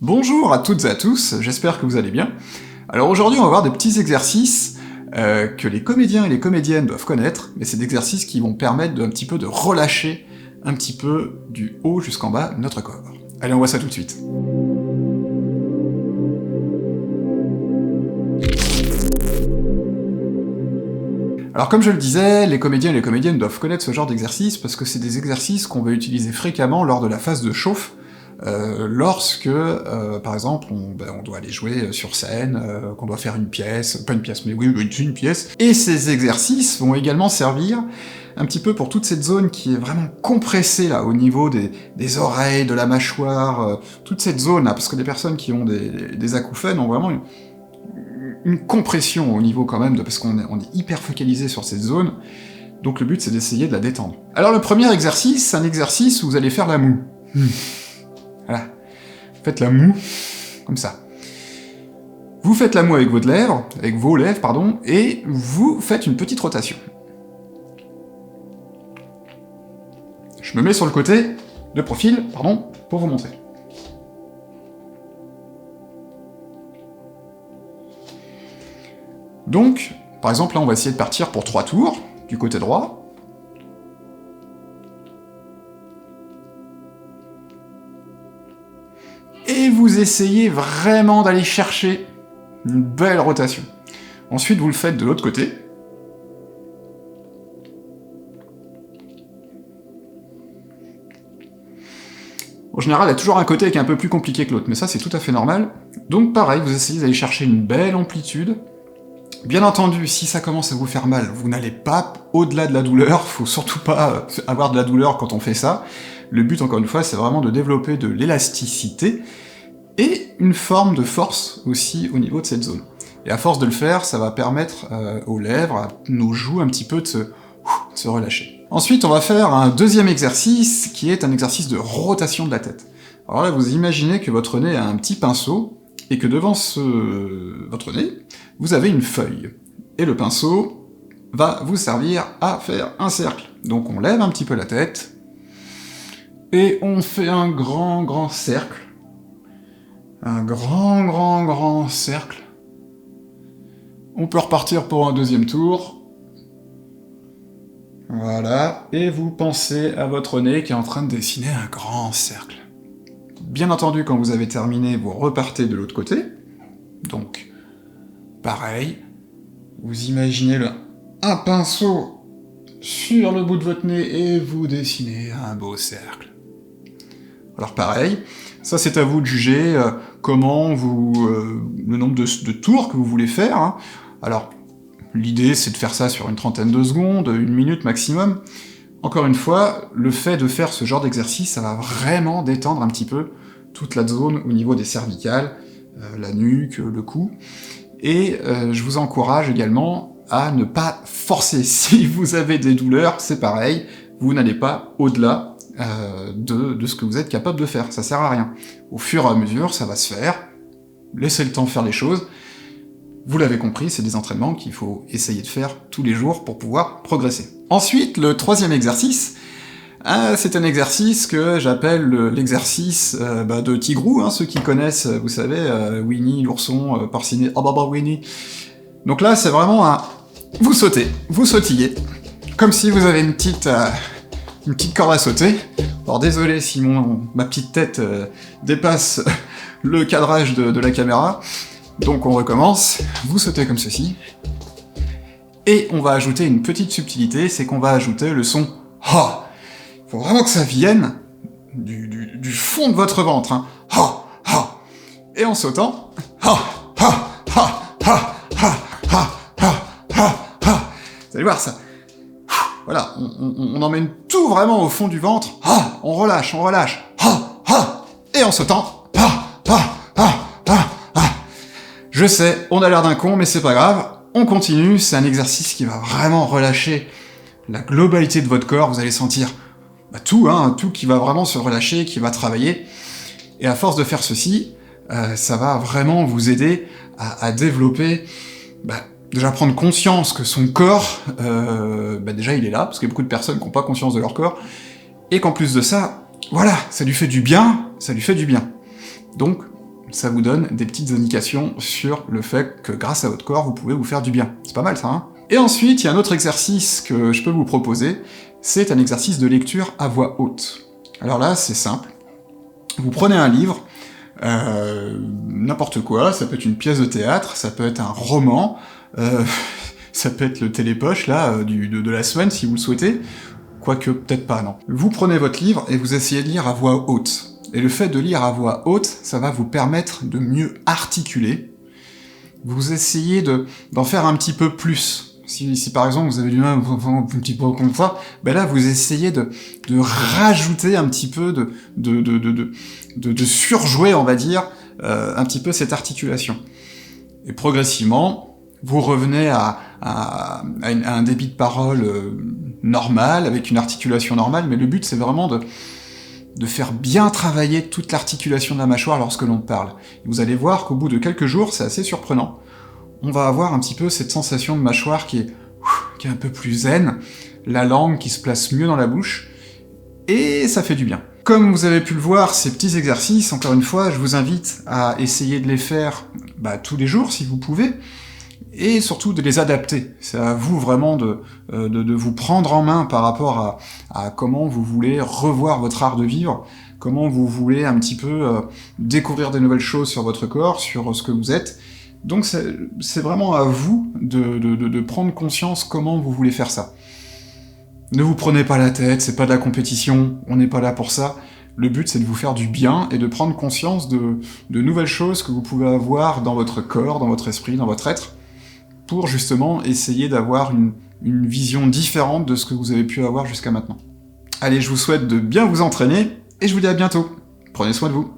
Bonjour à toutes et à tous, j'espère que vous allez bien. Alors aujourd'hui on va voir des petits exercices que les comédiens et les comédiennes doivent connaître, mais c'est des exercices qui vont permettre d'un petit peu de relâcher un petit peu du haut jusqu'en bas notre corps. Allez, on voit ça tout de suite. Alors comme je le disais, les comédiens et les comédiennes doivent connaître ce genre d'exercices parce que c'est des exercices qu'on va utiliser fréquemment lors de la phase de chauffe, lorsque, par exemple, on doit aller jouer sur scène, qu'on doit faire une pièce, pas une pièce, mais oui, une pièce. Et ces exercices vont également servir un petit peu pour toute cette zone qui est vraiment compressée là, au niveau des oreilles, de la mâchoire, toute cette zone là, parce que les personnes qui ont des acouphènes ont vraiment une compression au niveau quand même, parce qu'on est hyper focalisé sur cette zone, donc le but c'est d'essayer de la détendre. Alors le premier exercice, c'est un exercice où vous allez faire la moue. Voilà. Faites la moue, comme ça. Vous faites la moue avec vos lèvres, et vous faites une petite rotation. Je me mets sur le côté, de profil, pour vous montrer. Donc, par exemple, là, on va essayer de partir pour 3 tours, du côté droit. Et vous essayez vraiment d'aller chercher une belle rotation. Ensuite, vous le faites de l'autre côté. En général, il y a toujours un côté qui est un peu plus compliqué que l'autre, mais ça, c'est tout à fait normal. Donc pareil, vous essayez d'aller chercher une belle amplitude. Bien entendu, si ça commence à vous faire mal, vous n'allez pas au-delà de la douleur, faut surtout pas avoir de la douleur quand on fait ça. Le but, encore une fois, c'est vraiment de développer de l'élasticité, et une forme de force aussi au niveau de cette zone. Et à force de le faire, ça va permettre aux lèvres, à nos joues un petit peu de se relâcher. Ensuite, on va faire un deuxième exercice, qui est un exercice de rotation de la tête. Alors là, vous imaginez que votre nez a un petit pinceau, et que devant votre nez, vous avez une feuille. Et le pinceau va vous servir à faire un cercle. Donc on lève un petit peu la tête, et on fait un grand cercle. Un grand cercle. On peut repartir pour un deuxième tour. Voilà, et vous pensez à votre nez qui est en train de dessiner un grand cercle. Bien entendu, quand vous avez terminé, vous repartez de l'autre côté. Donc, pareil, vous imaginez un pinceau sur le bout de votre nez et vous dessinez un beau cercle. Alors pareil, ça c'est à vous de juger comment le nombre de tours que vous voulez faire. Hein. Alors, l'idée c'est de faire ça sur une trentaine de secondes, 1 minute maximum. Encore une fois, le fait de faire ce genre d'exercice, ça va vraiment détendre un petit peu toute la zone au niveau des cervicales, la nuque, le cou. Et je vous encourage également à ne pas forcer. Si vous avez des douleurs, c'est pareil, vous n'allez pas au-delà de ce que vous êtes capable de faire, ça sert à rien. Au fur et à mesure, ça va se faire, laissez le temps faire les choses. Vous l'avez compris, c'est des entraînements qu'il faut essayer de faire tous les jours pour pouvoir progresser. Ensuite, le troisième exercice, c'est un exercice que j'appelle l'exercice de Tigrou, hein, ceux qui connaissent, vous savez, Winnie, l'ourson, Porcinet, oh bah Winnie. Donc là, c'est vraiment vous sautez, vous sautillez, comme si vous avez une petite corde à sauter. Alors désolé si ma petite tête dépasse le cadrage de la caméra. Donc on recommence, vous sautez comme ceci, et on va ajouter une petite subtilité, c'est qu'on va ajouter le son « ha ». Faut vraiment que ça vienne du fond de votre ventre, hein. « Ha, ha ». Et en sautant « ha, ha, ha, ha, ha, ha, ha, ha, ha ». Vous allez voir ça. Voilà, on emmène tout vraiment au fond du ventre, « ha », on relâche, « ha, ha », et en sautant « ha, ha, ha, ha, ha ». Je sais, on a l'air d'un con, mais c'est pas grave, on continue, c'est un exercice qui va vraiment relâcher la globalité de votre corps, vous allez sentir tout qui va vraiment se relâcher, qui va travailler, et à force de faire ceci, ça va vraiment vous aider à développer, déjà prendre conscience que son corps, déjà il est là, parce qu'il y a beaucoup de personnes qui n'ont pas conscience de leur corps, et qu'en plus de ça, voilà, ça lui fait du bien, Donc, ça vous donne des petites indications sur le fait que grâce à votre corps, vous pouvez vous faire du bien. C'est pas mal ça, hein? Et ensuite, il y a un autre exercice que je peux vous proposer, c'est un exercice de lecture à voix haute. Alors là, c'est simple. Vous prenez un livre, n'importe quoi, ça peut être une pièce de théâtre, ça peut être un roman, ça peut être le télépoche, là, de la semaine, si vous le souhaitez, quoique peut-être pas, non. Vous prenez votre livre et vous essayez de lire à voix haute. Et le fait de lire à voix haute, ça va vous permettre de mieux articuler. Vous essayez d'en faire un petit peu plus. Si par exemple vous avez du mal un petit peu comme ça, ben là vous essayez de rajouter un petit peu de surjouer, on va dire, un petit peu cette articulation. Et progressivement, vous revenez à un débit de parole normal, avec une articulation normale, mais le but c'est vraiment de faire bien travailler toute l'articulation de la mâchoire lorsque l'on parle. Et vous allez voir qu'au bout de quelques jours, c'est assez surprenant, on va avoir un petit peu cette sensation de mâchoire qui est un peu plus zen, la langue qui se place mieux dans la bouche, et ça fait du bien. Comme vous avez pu le voir, ces petits exercices, encore une fois, je vous invite à essayer de les faire tous les jours si vous pouvez, et surtout de les adapter. C'est à vous vraiment de vous prendre en main par rapport à comment vous voulez revoir votre art de vivre, comment vous voulez un petit peu découvrir des nouvelles choses sur votre corps, sur ce que vous êtes. Donc c'est vraiment à vous de prendre conscience comment vous voulez faire ça. Ne vous prenez pas la tête, c'est pas de la compétition, on n'est pas là pour ça. Le but c'est de vous faire du bien et de prendre conscience de nouvelles choses que vous pouvez avoir dans votre corps, dans votre esprit, dans votre être, pour justement essayer d'avoir une vision différente de ce que vous avez pu avoir jusqu'à maintenant. Allez, je vous souhaite de bien vous entraîner, et je vous dis à bientôt. Prenez soin de vous.